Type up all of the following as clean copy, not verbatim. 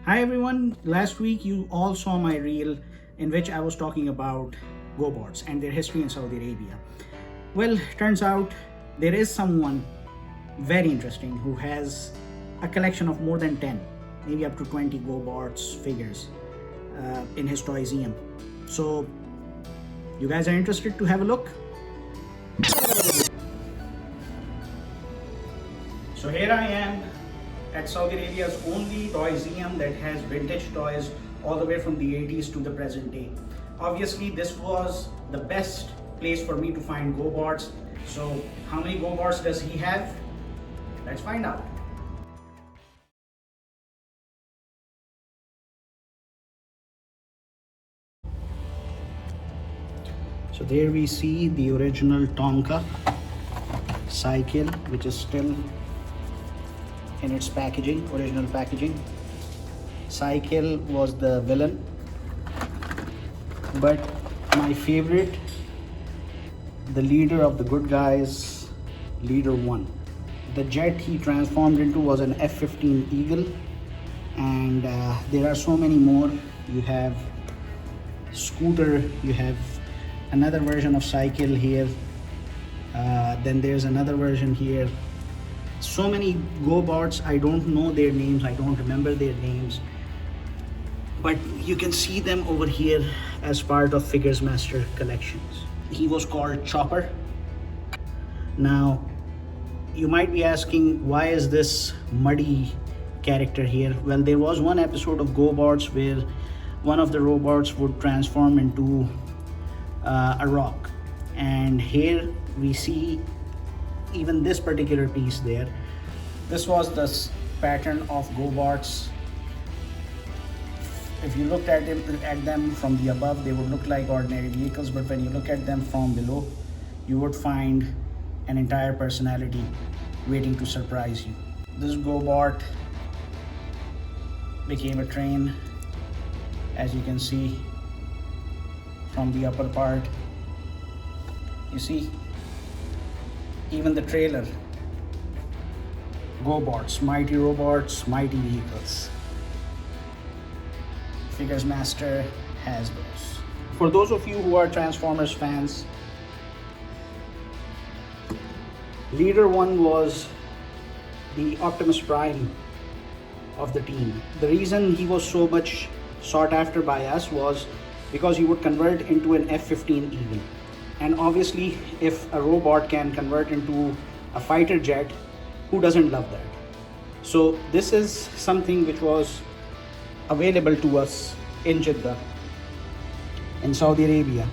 Hi everyone, last week you all saw my reel in which I was talking about GoBots and their history in Saudi Arabia. Well, turns out there is someone very interesting who has a collection of more than 10, maybe up to 20 GoBots figures in his Toy-seum. So, you guys are interested to have a look? So here I am at Saudi Arabia's only Toy-seum that has vintage toys all the way from the 80s to the present day. Obviously, this was the best place for me to find GoBots. So how many GoBots does he have? Let's find out. So there we see the original Tonka cycle, which is still in its packaging, original packaging. Cycle was the villain, but my favorite, the leader of the good guys, Leader-1. The jet he transformed into was an F-15 Eagle, and there are so many more. You have Scooter, you have another version of Cycle here, then there's another version here. So many GoBots, I don't know their names, I don't remember their names, but you can see them over here as part of Figures Master collections. He was called Chopper. Now, you might be asking, why is this muddy character here? Well, there was one episode of GoBots where one of the robots would transform into a rock, and here we see even this particular piece there. This was the pattern of GoBots. If you looked at them from the above, they would look like ordinary vehicles, but when you look at them from below, you would find an entire personality waiting to surprise you. This GoBot became a train, as you can see from the upper part. You see, even the trailer, GoBots, mighty robots, mighty vehicles. Figures Master has those. For those of you who are Transformers fans, Leader-1 was the Optimus Prime of the team. The reason he was so much sought after by us was because he would convert into an F-15 Eagle. And obviously, if a robot can convert into a fighter jet, who doesn't love that? So this is something which was available to us in Jeddah, in Saudi Arabia,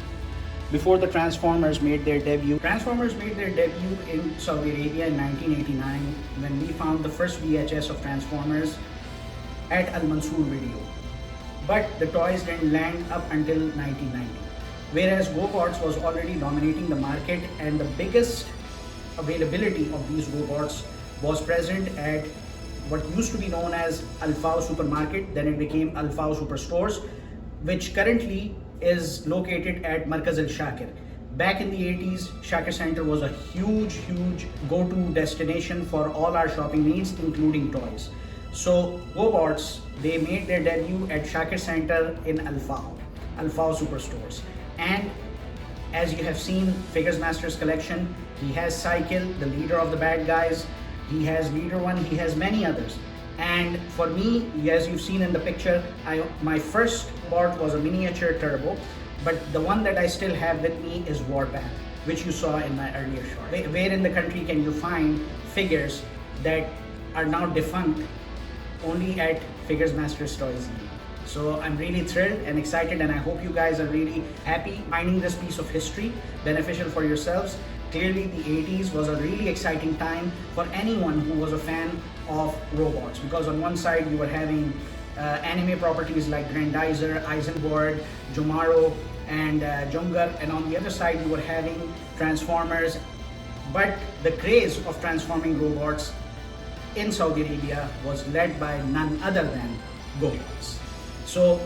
before the Transformers made their debut. Transformers made their debut in Saudi Arabia in 1989 when we found the first VHS of Transformers at Al-Mansoor Video. But the toys didn't land up until 1990. Whereas GoBots was already dominating the market, and the biggest availability of these GoBots was present at what used to be known as Fao Supermarket, then it became Fao Superstores, which currently is located at Markaz al-Shakir. Back in the 80s, Shakir Center was a huge go-to destination for all our shopping needs, including toys. So GoBots, they made their debut at Shakir Center in Fao Superstores. And as you have seen, Figures Master's collection, he has Cycle, the leader of the bad guys, he has Leader-1, he has many others. And for me, as you've seen in the picture, my first bot was a miniature turbo, but the one that I still have with me is Warpath, which you saw in my earlier shot. Where in the country can you find figures that are now defunct only at Figures Master's Toy-seum? So I'm really thrilled and excited, and I hope you guys are really happy finding this piece of history beneficial for yourselves. Clearly the 80s was a really exciting time for anyone who was a fan of robots, because on one side you were having anime properties like Grendizer, Eisenborg, Jomaro, and Jungar, and on the other side you were having Transformers. But the craze of transforming robots in Saudi Arabia was led by none other than GoBots. So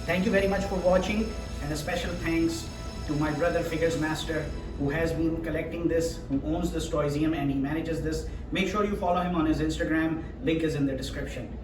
thank you very much for watching, and a special thanks to my brother Figures Master, who has been collecting this, who owns this Toy-seum, and he manages this. Make sure you follow him on his Instagram, link is in the description.